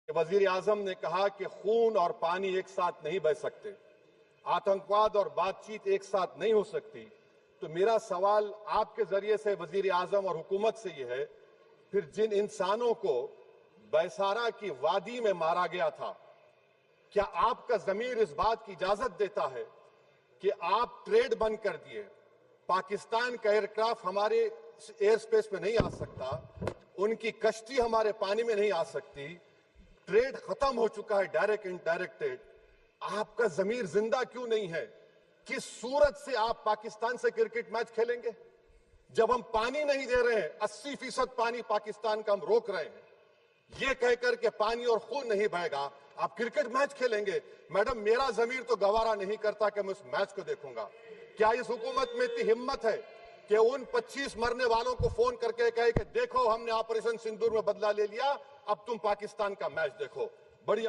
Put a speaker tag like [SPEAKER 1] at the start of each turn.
[SPEAKER 1] वजीर आजम ने कहा कि खून और पानी एक साथ नहीं बह सकते, आतंकवाद और बातचीत एक साथ नहीं हो सकती। तो मेरा सवाल आपके जरिए से वजीर आजम और हुकूमत से यह है, फिर जिन इंसानों को बैसारा की वादी में मारा गया था, क्या आपका जमीर इस बात की इजाजत देता है कि आप ट्रेड बंद कर दिए, पाकिस्तान का एयरक्राफ्ट हमारे एयर स्पेस में नहीं आ सकता, उनकी कश्ती हमारे पानी में नहीं आ सकती, ट्रेड खत्म हो चुका है डायरेक्ट इनडायरेक्टेड, आपका जमीर जिंदा क्यों नहीं है? किस सूरत से आप पाकिस्तान से क्रिकेट मैच खेलेंगे जब हम पानी नहीं दे रहे हैं? 80% पानी पाकिस्तान का हम रोक रहे हैं, ये कहकर के पानी और खून नहीं बहेगा, आप क्रिकेट मैच खेलेंगे? मैडम, मेरा जमीर तो गवारा नहीं करता कि मैं उस मैच को देखूंगा। क्या इस हुकूमत में इतनी हिम्मत है कि उन 25 मरने वालों को फोन करके कहे कि देखो हमने ऑपरेशन सिंदूर में बदला ले लिया, अब तुम पाकिस्तान का मैच देखो? बड़ी